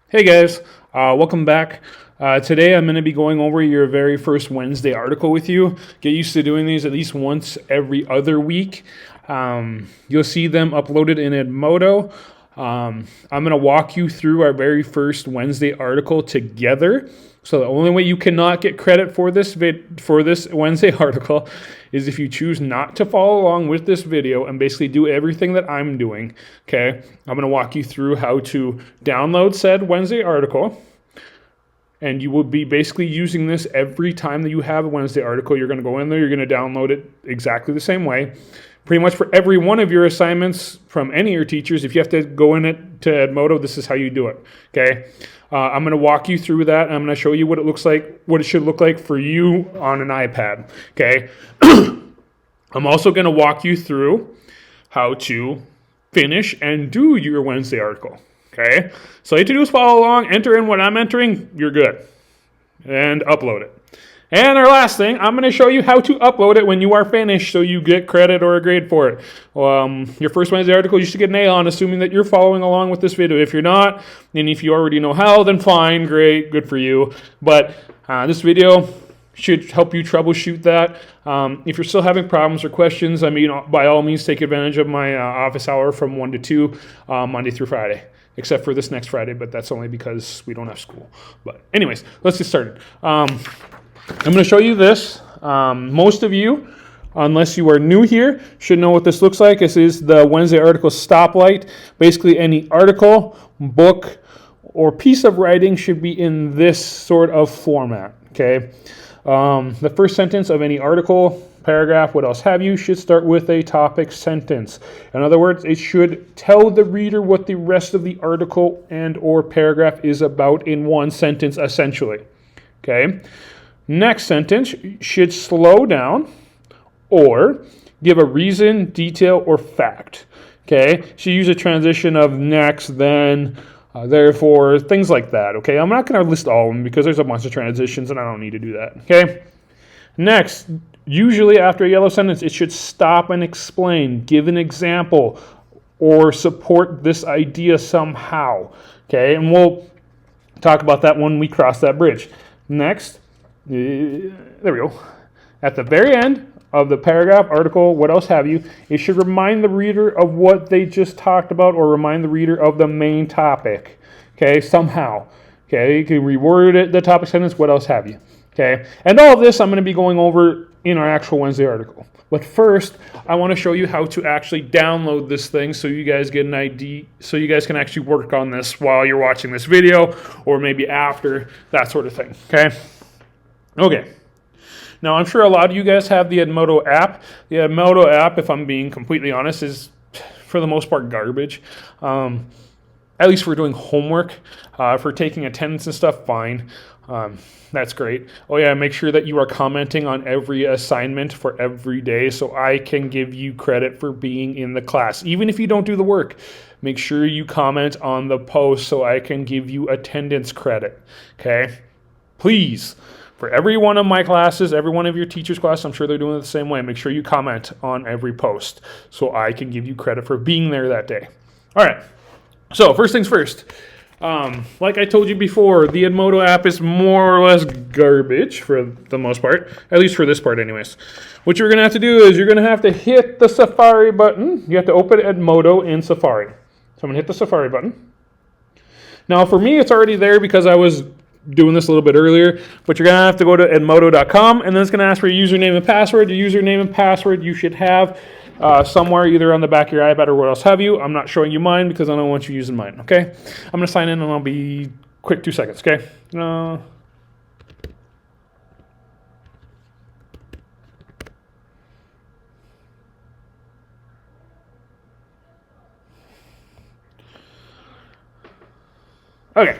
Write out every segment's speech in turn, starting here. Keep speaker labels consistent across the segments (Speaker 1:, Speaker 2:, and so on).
Speaker 1: Hey guys, welcome back. Today I'm going to be going over your very first Wednesday article with you. Get used to doing these at least once every other week. You'll see them uploaded in Edmodo. I'm going to walk you through our very first Wednesday article together. So the only way you cannot get credit for this Wednesday article is if you choose not to follow along with this video and basically do everything that I'm doing. Okay, I'm going to walk you through how to download said Wednesday article, and you will be basically using this every time that you have a Wednesday article. You're going to go in there, you're going to download it exactly the same way. Pretty much for every one of your assignments from any of your teachers, if you have to go in it to Edmodo, this is how you do it. Okay, I'm going to walk you through that. And I'm going to show you what it looks like, what it should look like for you on an iPad. Okay, I'm also going to walk you through how to finish and do your Wednesday article. Okay, so all you have to do is follow along, enter in what I'm entering, you're good, and upload it. And our last thing, I'm going to show you how to upload it when you are finished so you get credit or a grade for it. Your first Wednesday article, you should get an A on, assuming that you're following along with this video. If you're not, and if you already know how, then fine, great, good for you. But this video should help you troubleshoot that. If you're still having problems or questions, I mean, by all means, take advantage of my office hour from 1 to 2, Monday through Friday. Except for this next Friday, but that's only because we don't have school. But anyways, let's get started. I'm going to show you this. Most of you, unless you are new here, should know what this looks like. This is the Wednesday article stoplight. Basically, any article, book, or piece of writing should be in this sort of format. Okay. The first sentence of any article, paragraph, what else have you, should start with a topic sentence. In other words, it should tell the reader what the rest of the article and or paragraph is about in one sentence, essentially. Okay. Next sentence should slow down or give a reason, detail, or fact. Okay, so use a transition of next, then, therefore, things like that. Okay, I'm not going to list all of them because there's a bunch of transitions and I don't need to do that. Okay, next, usually after a yellow sentence, it should stop and explain, give an example, or support this idea somehow. Okay, and we'll talk about that when we cross that bridge. Next. There we go. At the very end of the paragraph, article, what else have you, it should remind the reader of what they just talked about or remind the reader of the main topic. Okay, somehow. Okay, you can reword it, the topic sentence, what else have you. Okay, and all of this I'm going to be going over in our actual Wednesday article. But first, I want to show you how to actually download this thing so you guys get an ID, so you guys can actually work on this while you're watching this video or maybe after, that sort of thing. Okay, now I'm sure a lot of you guys have the Edmodo app. The Edmodo app, if I'm being completely honest, is for the most part garbage. At least for doing homework, for taking attendance and stuff, fine. That's great. Oh yeah, make sure that you are commenting on every assignment for every day so I can give you credit for being in the class. Even if you don't do the work, make sure you comment on the post so I can give you attendance credit. Okay, please. For every one of my classes, every one of your teachers' classes, I'm sure they're doing it the same way. Make sure you comment on every post so I can give you credit for being there that day. All right. So first things first. Like I told you before, the Edmodo app is more or less garbage for the most part, at least for this part anyways. What you're going to have to do is you're going to have to hit the Safari button. You have to open Edmodo in Safari. So I'm going to hit the Safari button. Now for me, it's already there because I was doing this a little bit earlier, but you're going to have to go to edmodo.com, and then it's going to ask for your username and password. Your username and password you should have somewhere either on the back of your iPad or what else have you. I'm not showing you mine because I don't want you using mine, okay? I'm going to sign in and I'll be quick, 2 seconds, okay? Okay.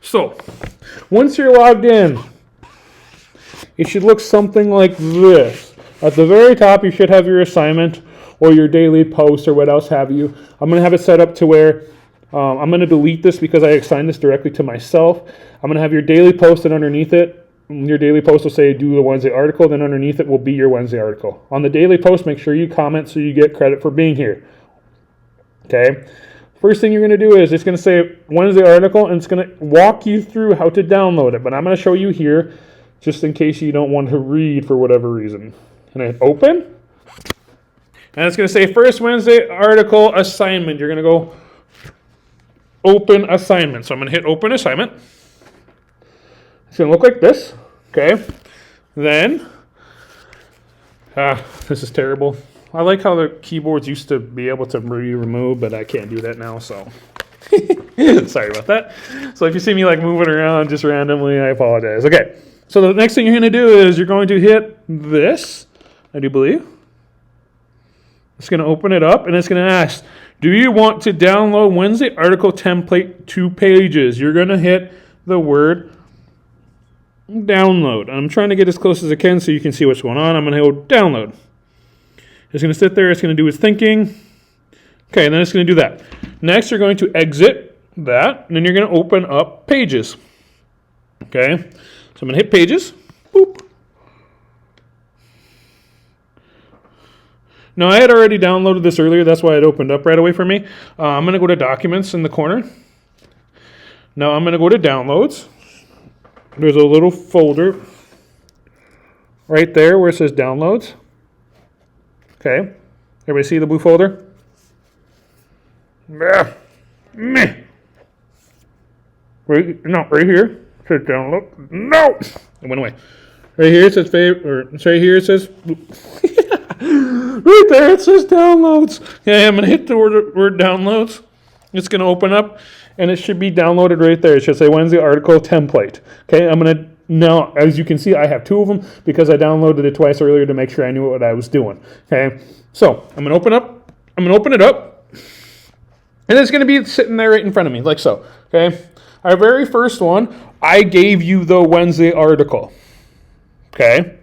Speaker 1: So, once you're logged in, it should look something like this. At the very top, you should have your assignment or your daily post or what else have you. I'm going to have it set up to where I'm going to delete this because I assigned this directly to myself. I'm going to have your daily post, and underneath it, your daily post will say do the Wednesday article, then underneath it will be your Wednesday article. On the daily post, make sure you comment so you get credit for being here. Okay? first thing you're going to do is it's going to say Wednesday article, and it's going to walk you through how to download it. But I'm going to show you here, just in case you don't want to read for whatever reason. And I hit open. And it's going to say first Wednesday article assignment. You're going to go open assignment. So I'm going to hit open assignment. It's going to look like this. Okay. Then, this is terrible. I like how the keyboards used to be able to be removed, but I can't do that now, so sorry about that. So if you see me like moving around just randomly, I apologize. Okay, so the next thing you're going to do is you're going to hit this, I do believe. It's going to open it up, and it's going to ask, do you want to download Wednesday article template 2 pages? You're going to hit the word download. I'm trying to get as close as I can so you can see what's going on. I'm going to go download. It's going to sit there. It's going to do its thinking. Okay, and then it's going to do that. Next, you're going to exit that, and then you're going to open up Pages. Okay, so I'm going to hit Pages. Boop. Now, I had already downloaded this earlier. That's why it opened up right away for me. I'm going to go to Documents in the corner. Now, I'm going to go to Downloads. There's a little folder right there where it says Downloads. Okay, everybody see the blue folder? Right here. It says download. No, it went away. Right here it says favorite, or right here it says. Right there it says downloads. Okay, I'm gonna hit the word downloads. It's gonna open up, and it should be downloaded right there. It should say Wednesday article template. Okay, I'm gonna. Now, as you can see, I have 2 of them because I downloaded it twice earlier to make sure I knew what I was doing. Okay, so I'm gonna open it up, and it's gonna be sitting there right in front of me, like so. Okay, our very first one, I gave you the Wednesday article. Okay,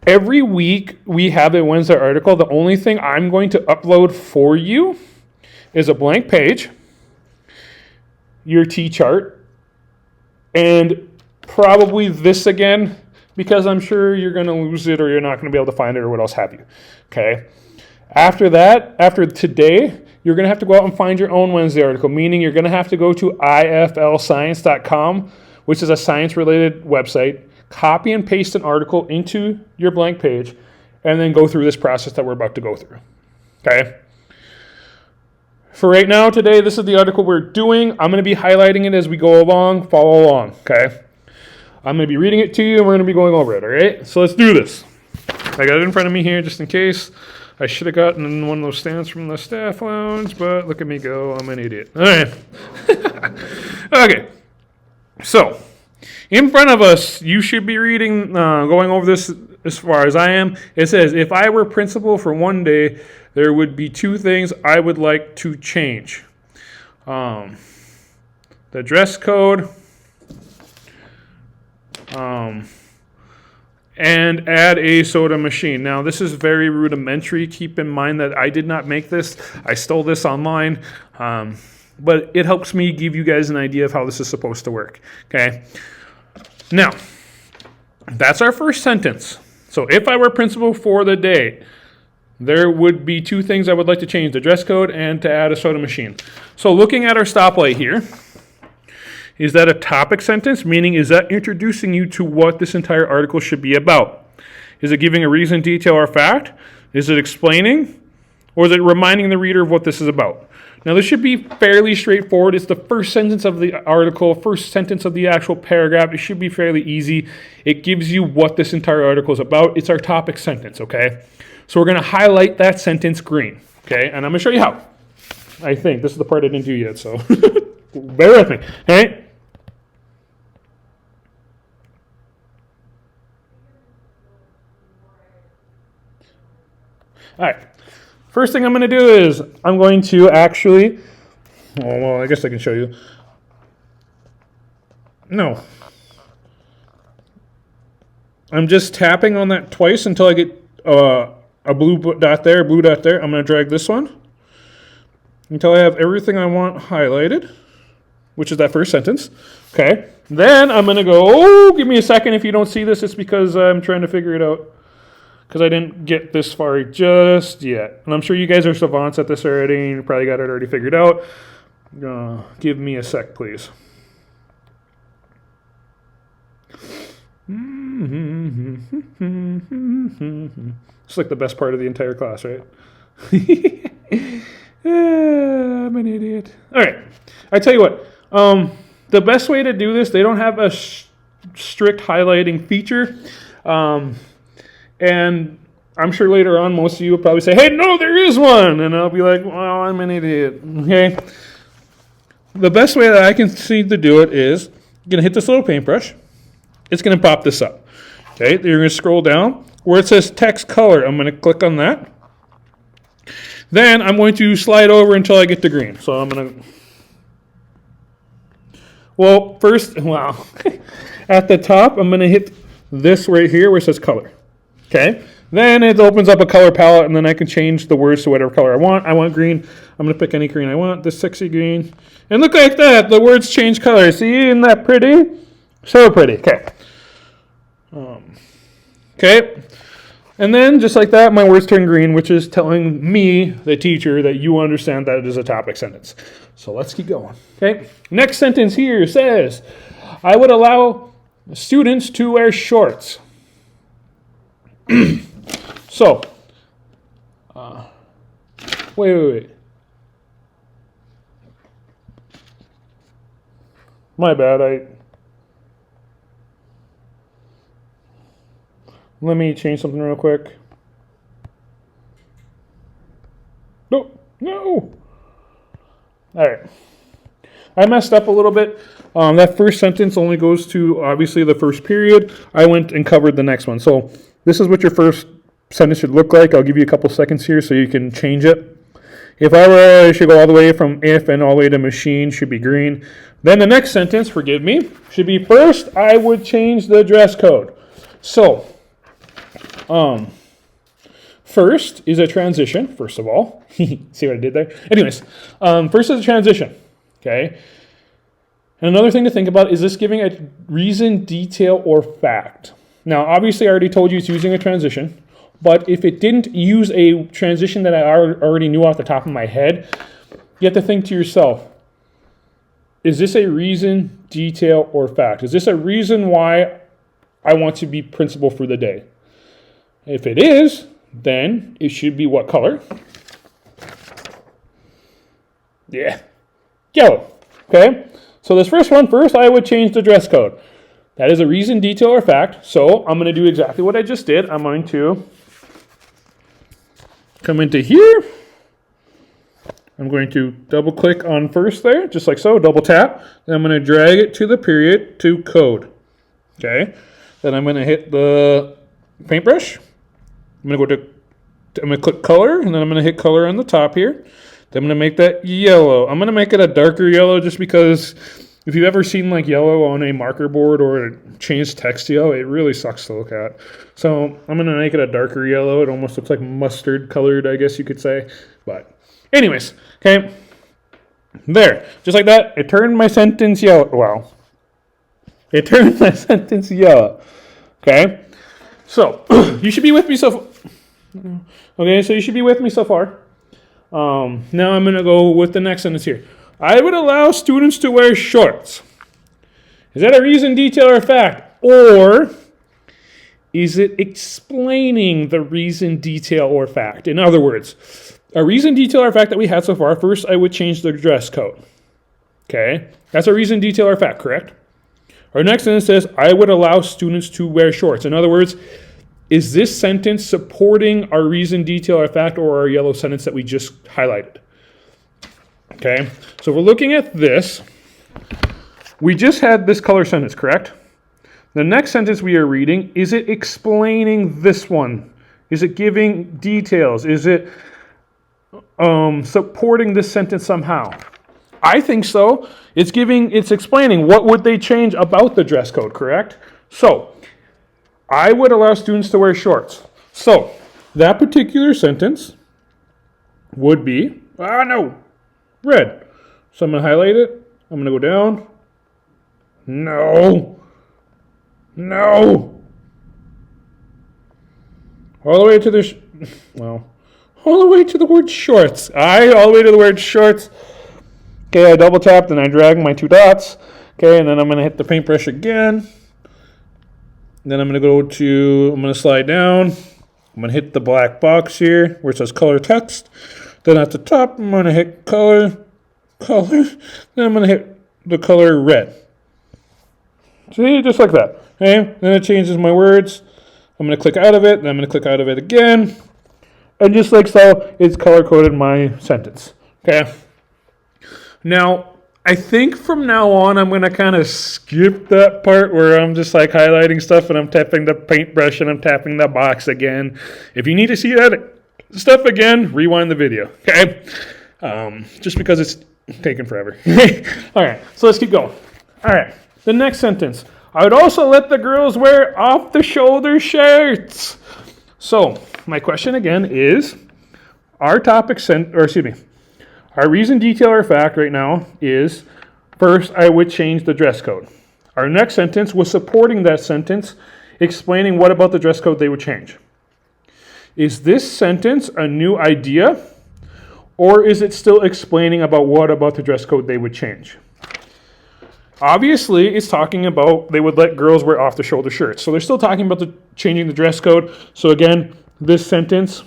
Speaker 1: every week we have a Wednesday article. The only thing I'm going to upload for you is a blank page, your T-chart, and probably this again, because I'm sure you're going to lose it or you're not going to be able to find it or what else have you. Okay. After that, after today, you're going to have to go out and find your own Wednesday article, meaning you're going to have to go to iflscience.com, which is a science-related website, copy and paste an article into your blank page, and then go through this process that we're about to go through. Okay. For right now, today, this is the article we're doing. I'm going to be highlighting it as we go along. Follow along. Okay. I'm going to be reading it to you, and we're going to be going over it, all right? So let's do this. I got it in front of me here just in case. I should have gotten one of those stands from the staff lounge, but look at me go. I'm an idiot. All right. Okay. So, in front of us, you should be reading, going over this as far as I am. It says, if I were principal for one day, there would be 2 things I would like to change. The dress code, and add a soda machine. Now, this is very rudimentary. Keep in mind that I did not make this. I stole this online, but it helps me give you guys an idea of how this is supposed to work. Okay. Now, that's our first sentence. So, if I were principal for the day, there would be 2 things I would like to change: the dress code and to add a soda machine. So, looking at our stoplight here. Is that a topic sentence? Meaning, is that introducing you to what this entire article should be about? Is it giving a reason, detail, or fact? Is it explaining? Or is it reminding the reader of what this is about? Now, this should be fairly straightforward. It's the first sentence of the article, first sentence of the actual paragraph. It should be fairly easy. It gives you what this entire article is about. It's our topic sentence, okay? So we're going to highlight that sentence green, okay? And I'm going to show you how. I think. This is the part I didn't do yet, so bear with me, all right? All right, first thing I'm going to do is I'm going to actually, well, I guess I can show you. No. I'm just tapping on that twice until I get a blue dot there, I'm going to drag this one until I have everything I want highlighted, which is that first sentence. Okay, then I'm going to go, give me a second if you don't see this, it's because I'm trying to figure it out. because I didn't get this far just yet. And I'm sure you guys are savants at this already, and you probably got it already figured out. Give me a sec, please. It's like the best part of the entire class, right? I'm an idiot. All right. I tell you what. The best way to do this, they don't have a strict highlighting feature. And I'm sure later on most of you will probably say, hey, no, there is one. And I'll be like, well, I'm an idiot. Okay. The best way that I can see to do it is you're going to hit this little paintbrush. It's going to pop this up. Okay. You're going to scroll down where it says text color. I'm going to click on that. Then I'm going to slide over until I get to green. So I'm going to... Well, first, wow. At the top, I'm going to hit this right here where it says color. Okay. Then it opens up a color palette, and then I can change the words to whatever color I want. I want green. I'm going to pick any green I want, this sexy green. And look like that. The words change color. See, isn't that pretty? So pretty. Okay. Okay. And then, just like that, my words turn green, which is telling me, the teacher, that you understand that it is a topic sentence. So let's keep going. Okay. Next sentence here says, I would allow students to wear shorts. So, wait. My bad. Let me change something real quick. No. All right. I messed up a little bit. That first sentence only goes to, obviously, the first period. I went and covered the next one. So this is what your first sentence should look like. I'll give you a couple seconds here so you can change it. If I were, I should go all the way from if and all the way to machine, should be green. Then the next sentence, forgive me, should be first, I would change the dress code. So, first is a transition, first of all. See what I did there? Anyways, first is a transition, okay? And another thing to think about, is this giving a reason, detail, or fact? Now, obviously, I already told you it's using a transition, but if it didn't use a transition that I already knew off the top of my head, you have to think to yourself, is this a reason, detail, or fact? Is this a reason why I want to be principal for the day? If it is, then it should be what color? Yeah, yellow. Okay, so this first one, first I would change the dress code. That is a reason, detail, or fact. So I'm going to do exactly what I just did. I'm going to come into here. I'm going to double click on first there, just like so, double tap. Then I'm going to drag it to the period to code. Okay, then I'm going to hit the paintbrush. I'm going to click color, and then I'm going to hit color on the top here. Then I'm going to make that yellow. I'm going to make it a darker yellow just because if you've ever seen like yellow on a marker board or a changed text yellow, it really sucks to look at. So I'm going to make it a darker yellow. It almost looks like mustard colored, I guess you could say. But anyways, okay. There. Just like that, it turned my sentence yellow. Wow. It turned my sentence yellow. Okay. So you should be with me so okay, so you should be with me so far. Now I'm going to go with the next sentence here. I would allow students to wear shorts. Is that a reason, detail, or fact? Or is it explaining the reason, detail, or fact? In other words, a reason, detail, or fact that we had so far, first I would change the dress code. Okay? That's a reason, detail, or fact, correct? Our next sentence says, I would allow students to wear shorts. In other words, is this sentence supporting our reason, detail, or fact, or our yellow sentence that we just highlighted? Okay, so we're looking at this. We just had this color sentence, correct? The next sentence we are reading, is it explaining this one? Is it giving details? Is it supporting this sentence somehow? I think so. It's explaining what would they change about the dress code, correct? So, I would allow students to wear shorts. So, that particular sentence would be, red. So I'm going to highlight it. I'm going to go down. No. all the way to the, all the way to the word shorts. All the way to the word shorts. Okay, I double tap, then I drag my 2 dots. Okay, and then I'm going to hit the paintbrush again. Then I'm going to slide down. I'm going to hit the black box here where it says color text. Then at the top, I'm going to hit color. Then I'm going to hit the color red. See, just like that. Okay, then it changes my words. I'm going to click out of it, then I'm going to click out of it again. And just like so, it's color-coded my sentence. Okay. Now, I think from now on, I'm going to kind of skip that part where I'm just like highlighting stuff and I'm tapping the paintbrush and I'm tapping the box again. If you need to see that stuff again, rewind the video. Okay. Just because it's taking forever. All right, so let's keep going. All right, the next sentence. I would also let the girls wear off-the-shoulder shirts. So my question again is, our reason, detail, or fact right now is, first, I would change the dress code. Our next sentence was supporting that sentence, explaining what about the dress code they would change. Is this sentence a new idea, or is it still explaining about what about the dress code they would change? Obviously, it's talking about they would let girls wear off-the-shoulder shirts. So they're still talking about changing the dress code. So again, this sentence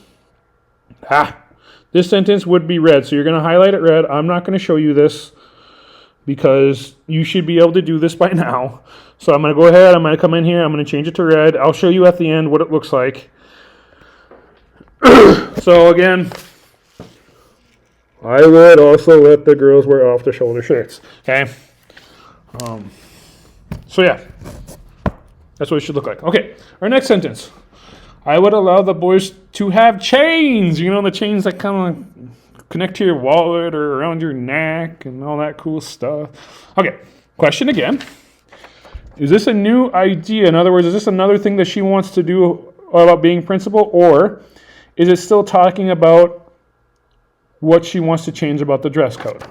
Speaker 1: would be red. So you're going to highlight it red. I'm not going to show you this because you should be able to do this by now. So I'm going to go ahead. I'm going to come in here. I'm going to change it to red. I'll show you at the end what it looks like. So again, I would also let the girls wear off-the-shoulder shirts. Okay. So yeah, that's what it should look like. Okay, our next sentence. I would allow the boys to have chains. You know, the chains that kind of connect to your wallet or around your neck and all that cool stuff. Okay, question again. Is this a new idea? In other words, is this another thing that she wants to do about being principal? Or is it still talking about what she wants to change about the dress code?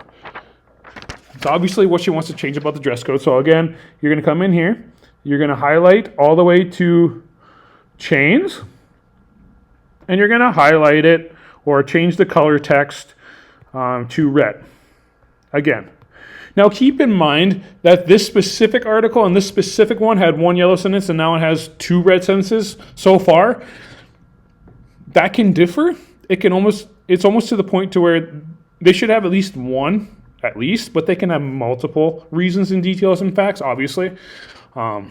Speaker 1: It's obviously what she wants to change about the dress code. So again, you're going to come in here. You're going to highlight all the way to chains. And you're going to highlight it or change the color text to red. Again. Now keep in mind that this specific article and this specific one had 1 yellow sentence and now it has 2 red sentences so far. That can differ. It's almost to the point to where they should have at least one. But they can have multiple reasons and details and facts, obviously. Now,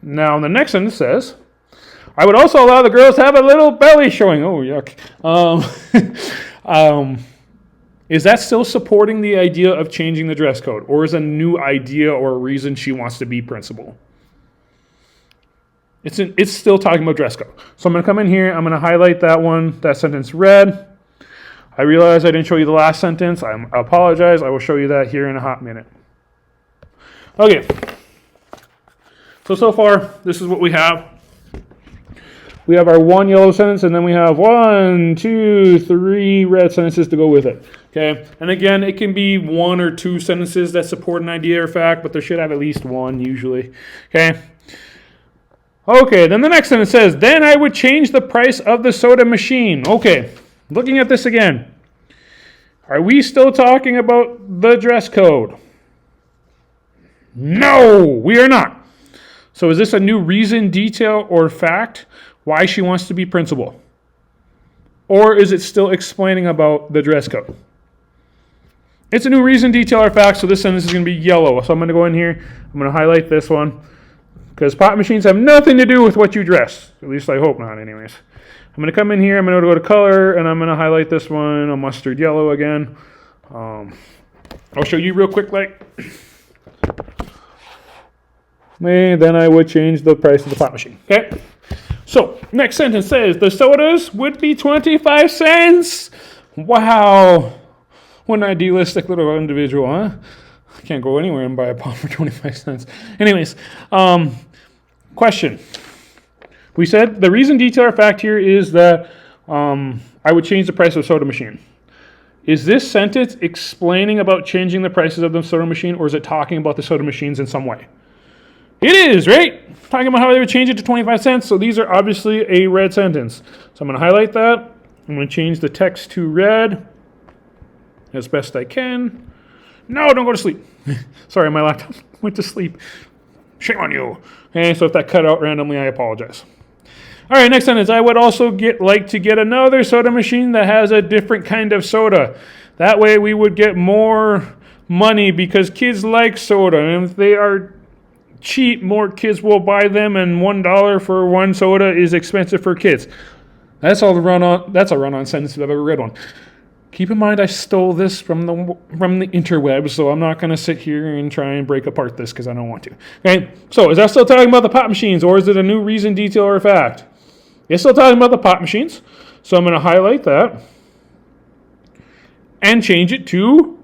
Speaker 1: the next sentence says, I would also allow the girls to have a little belly showing. Oh, yuck. Is that still supporting the idea of changing the dress code? Or is a new idea or a reason she wants to be principal? It's still talking about dress code. So I'm going to come in here. I'm going to highlight that sentence red. I realize I didn't show you the last sentence. I apologize. I will show you that here in a hot minute. Okay. So far, this is what we have. We have our 1 yellow sentence, and then we have 1, 2, 3 red sentences to go with it. Okay. And again, it can be 1 or 2 sentences that support an idea or fact, but there should have at least 1 usually. Okay. Okay. Then the next sentence says, then I would change the price of the soda machine. Okay. Looking at this again, are we still talking about the dress code? No, we are not. So is this a new reason, detail, or fact why she wants to be principal? Or is it still explaining about the dress code? It's a new reason, detail, or fact, so this sentence is going to be yellow. So I'm going to go in here, I'm going to highlight this one, because pot machines have nothing to do with what you dress. At least I hope not, anyways. I'm going to come in here, I'm going to go to color, and I'm going to highlight this one, a mustard yellow again. I'll show you real quick, and then I would change the price of the pot machine. Okay? So, next sentence says, the sodas would be 25 cents. Wow. What an idealistic little individual, huh? I can't go anywhere and buy a pot for 25 cents. Anyways, question. We said the reason, detail, or fact here is that I would change the price of the soda machine. Is this sentence explaining about changing the prices of the soda machine, or is it talking about the soda machines in some way? It is, right? Talking about how they would change it to 25 cents. So these are obviously a red sentence. So I'm going to highlight that. I'm going to change the text to red as best I can. No, don't go to sleep. Sorry, my laptop went to sleep. Shame on you. Okay, so if that cut out randomly, I apologize. All right, next sentence. I would also like to get another soda machine that has a different kind of soda. That way we would get more money because kids like soda. And if they are cheap, more kids will buy them, and $1 for one soda is expensive for kids. That's a run-on sentence if I've ever read one. Keep in mind, I stole this from the interwebs, so I'm not going to sit here and try and break apart this because I don't want to. Okay, so is that still talking about the pop machines, or is it a new reason, detail, or fact? It's still talking about the pop machines, so I'm going to highlight that and change it to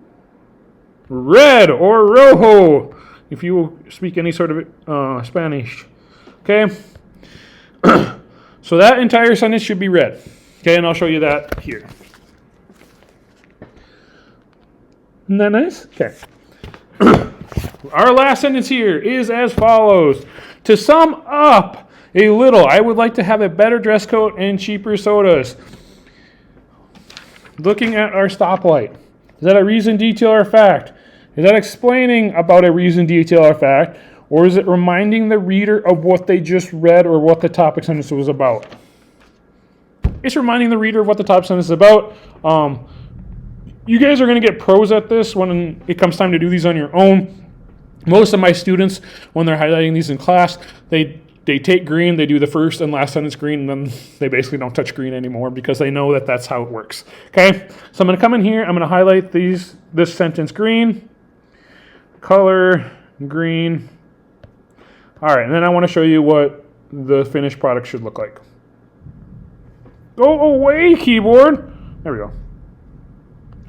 Speaker 1: red or rojo, if you speak any sort of Spanish. Okay, so that entire sentence should be red. Okay, and I'll show you that here. Isn't that nice? Okay. Our last sentence here is as follows. To sum up a little, I would like to have a better dress code and cheaper sodas. Looking at our stoplight. Is that a reason, detail, or fact? Is that explaining about a reason, detail, or fact? Or is it reminding the reader of what they just read or what the topic sentence was about? It's reminding the reader of what the topic sentence is about. You guys are going to get pros at this when it comes time to do these on your own. Most of my students, when they're highlighting these in class, they take green, they do the first and last sentence green, and then they basically don't touch green anymore because they know that that's how it works. Okay, so I'm going to come in here, I'm going to highlight this sentence green, color green. All right, and then I want to show you what the finished product should look like. Go away, keyboard. There we go.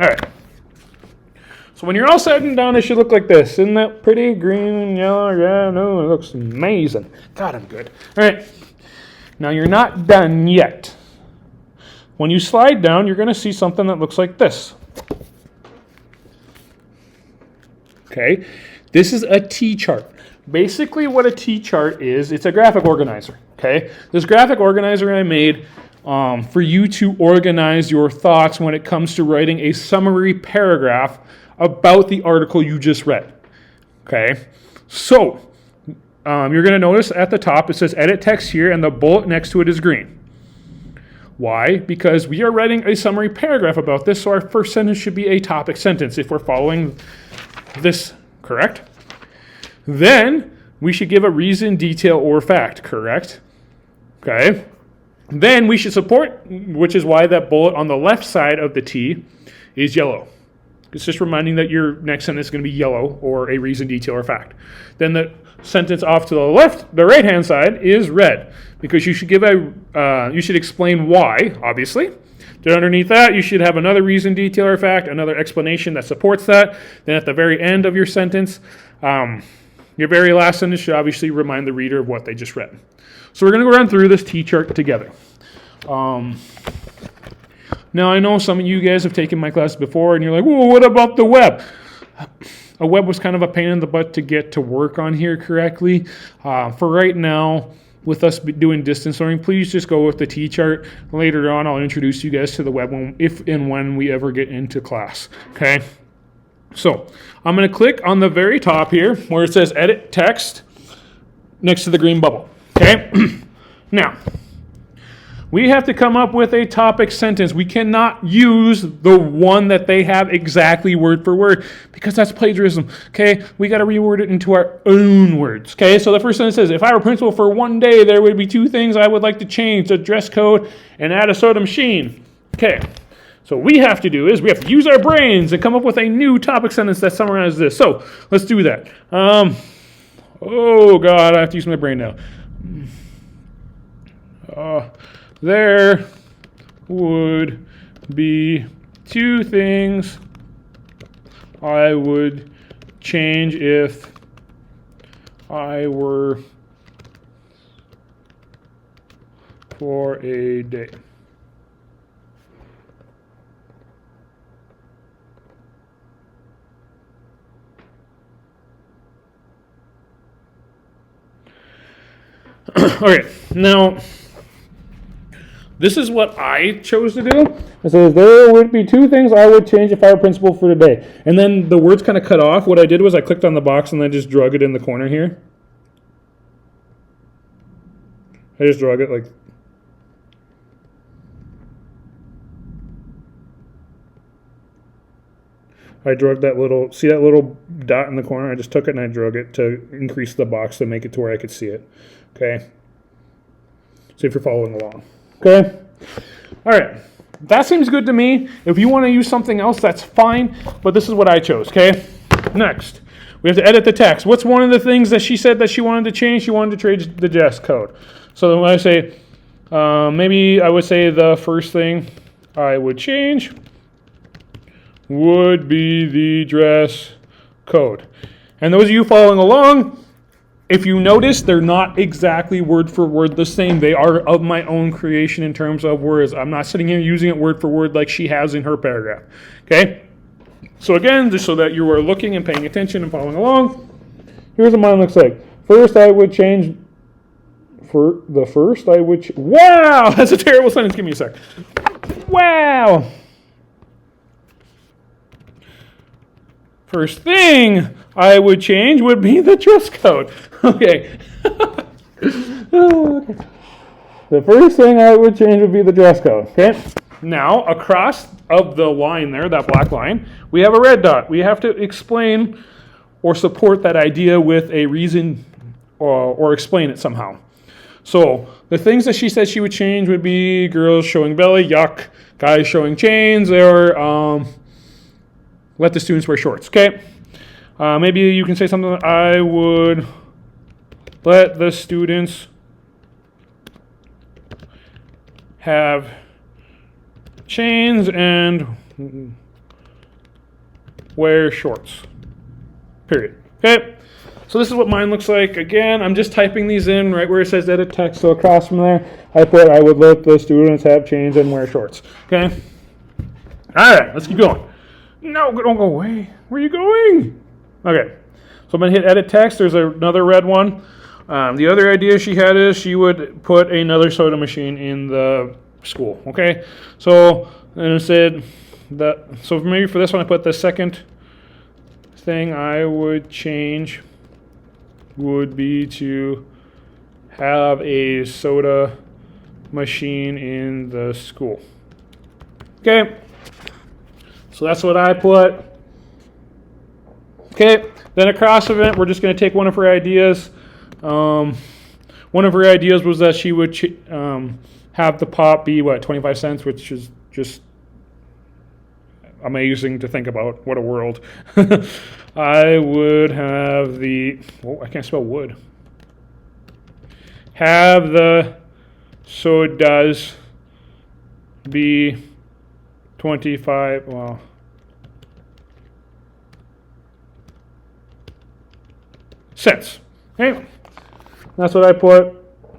Speaker 1: All right. So when you're all said and done, it should look like this. Isn't that pretty? Green and yellow. Yeah, no, it looks amazing. God, I'm good. All right. Now you're not done yet. When you slide down, you're going to see something that looks like this. Okay. This is a T-chart. Basically what a T-chart is, it's a graphic organizer. Okay. This graphic organizer I made for you to organize your thoughts when it comes to writing a summary paragraph about the article you just read. Okay, so you're going to notice at the top it says edit text here, and the bullet next to it is green. Why? Because we are writing a summary paragraph about this, so our first sentence should be a topic sentence if we're following this correct. Then we should give a reason, detail, or fact, correct? Okay. Then we should support, which is why that bullet on the left side of the T is yellow. It's just reminding that your next sentence is going to be yellow or a reason, detail, or fact. Then the sentence off to the right-hand side is red because you should you should explain why, obviously. Then underneath that, you should have another reason, detail, or fact, another explanation that supports that. Then at the very end of your sentence, your very last sentence should obviously remind the reader of what they just read. So we're going to go run through this T-chart together. Now, I know some of you guys have taken my class before, and you're like, well, what about the web? A web was kind of a pain in the butt to get to work on here correctly. For right now, with us doing distance learning, please just go with the T-chart. Later on, I'll introduce you guys to the web if and when we ever get into class. Okay? So I'm going to click on the very top here where it says edit text next to the green bubble. Okay? Now, we have to come up with a topic sentence. We cannot use the one that they have exactly word for word because that's plagiarism. Okay? We got to reword it into our own words. Okay? So the first sentence says, if I were principal for one day, there would be two things I would like to change: the dress code and add a soda machine. Okay. So what we have to do is we have to use our brains and come up with a new topic sentence that summarizes this. So let's do that. Oh, God, I have to use my brain now. There would be two things I would change if I were for a day. Okay, now this is what I chose to do. It says there would be 2 things I would change if I were principal for today. And then the words kind of cut off. What I did was I clicked on the box and then just drug it in the corner here. I just drug it like. I drug that little, see that little dot in the corner? I just took it and I drug it to increase the box to make it to where I could see it. Okay. See if you're following along. Okay. All right. That seems good to me. If you want to use something else, that's fine. But this is what I chose. Okay. Next, we have to edit the text. What's one of the things that she said that she wanted to change? She wanted to change the dress code. So when I say, maybe I would say the first thing I would change would be the dress code. And those of you following along, if you notice, they're not exactly word for word the same. They are of my own creation in terms of words. I'm not sitting here using it word for word like she has in her paragraph. Okay? So again, just so that you are looking and paying attention and following along, here's what mine looks like. First, I would change. For the first, I would. Wow! That's a terrible sentence. Give me a sec. Wow! First thing I would change would be the dress code. Okay. Okay. The first thing I would change would be the dress code. Okay. Now, across of the line there, that black line, we have a red dot. We have to explain or support that idea with a reason or explain it somehow. So, the things that she said she would change would be girls showing belly, yuck, guys showing chains, or let the students wear shorts, okay? Maybe you can say something like, I would let the students have chains and wear shorts, period. Okay? So this is what mine looks like. Again, I'm just typing these in right where it says edit text. So across from there, I put, I would let the students have chains and wear shorts. Okay? All right, let's keep going. No, don't go away. Where are you going? Okay, so I'm going to hit edit text. There's another red one. The other idea she had is she would put another soda machine in the school. Okay, so and it said that. So maybe for this one, I put the second thing I would change would be to have a soda machine in the school. Okay. So that's what I put. Okay, then across of it, we're just going to take one of her ideas. One of her ideas was that she would have the pop be, 25 cents, which is just amazing to think about. What a world. I would have I can't spell wood. Have the sodas be 25, cents. Okay, that's what I put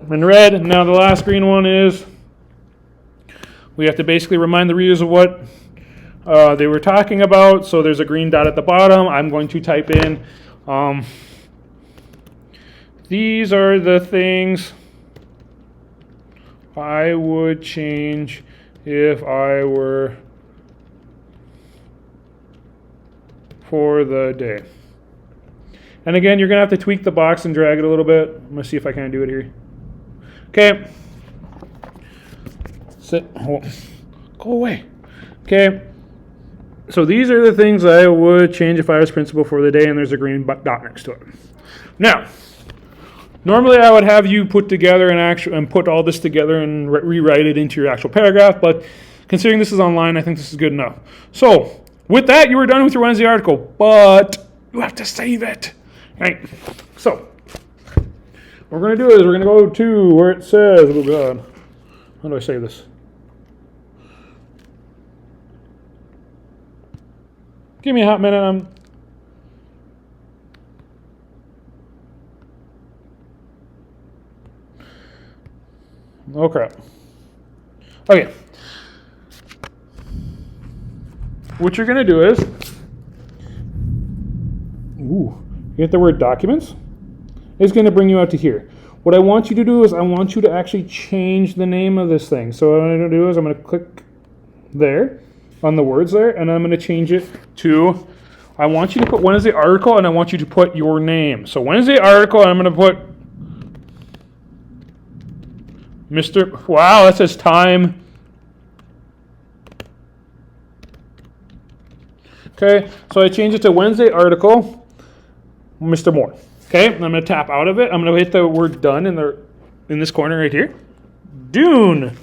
Speaker 1: in red. Now the last green one is we have to basically remind the readers of what they were talking about. So there's a green dot at the bottom. I'm going to type in these are the things I would change if I were for the day. And again, you're going to have to tweak the box and drag it a little bit. I'm going to see if I can do it here. Okay. Sit. Oh, go away. Okay. So these are the things I would change if I was principal for the day, and there's a green dot next to it. Now, normally I would have you put together and put all this together and rewrite it into your actual paragraph, but considering this is online, I think this is good enough. So, with that, you are done with your Wednesday article, but you have to save it. Right. So, what we're going to do is we're going to go to where it says, oh God, how do I say this? Give me a hot minute. Oh crap. Okay. What you're going to do is, you get the word documents. It's going to bring you out to here. what I want you to do is I want you to actually change the name of this thing. So what I'm going to do is I'm going to click there on the words there, and I'm going to change it to, I want you to put Wednesday article, and I want you to put your name. So Wednesday article, and I'm going to put Mr. Wow, that says time. Okay, so I changed it to Wednesday article, Mr. Moore. Okay, I'm going to tap out of it. I'm going to hit the word done in this corner right here. Dune.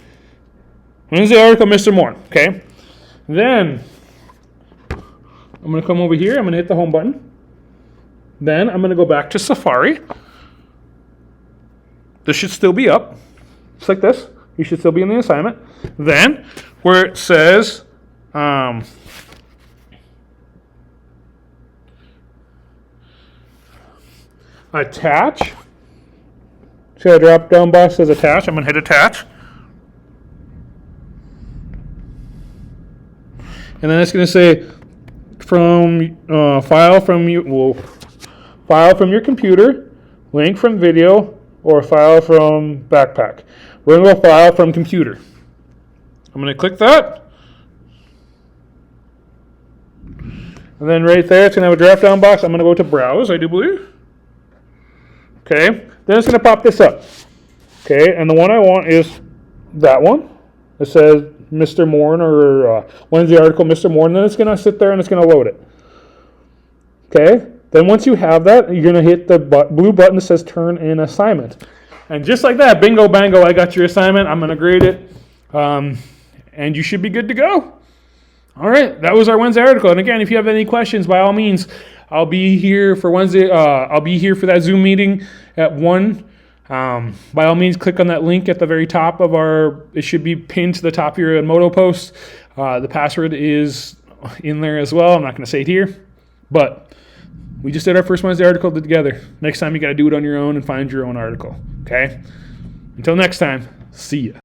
Speaker 1: Wednesday article, Mr. Moore. Okay, then I'm going to come over here. I'm going to hit the home button. Then I'm going to go back to Safari. This should still be up. Just like this. You should still be in the assignment. Then, where it says attach. See how the drop down box says attach? I'm going to hit attach. And then it's going to say from file from your computer, link from video, or file from backpack. We're going to go file from computer. I'm going to click that. And then right there, it's going to have a drop down box. I'm going to go to browse, I do believe. Okay, then it's going to pop this up. Okay, and the one I want is that one. It says Mr. Moore or Wednesday article Mr. Moore, and then it's going to sit there and it's going to load it. Okay, then once you have that, you're going to hit the blue button that says turn in assignment. And just like that, bingo bango, I got your assignment. I'm going to grade it, and you should be good to go. All right, that was our Wednesday article. And again, if you have any questions, by all means, I'll be here for Wednesday. I'll be here for that Zoom meeting at 1. By all means, click on that link at the very top of it should be pinned to the top of your Edmodo post. The password is in there as well. I'm not going to say it here, but we just did our first Wednesday article together. Next time, you got to do it on your own and find your own article. Okay? Until next time, see ya.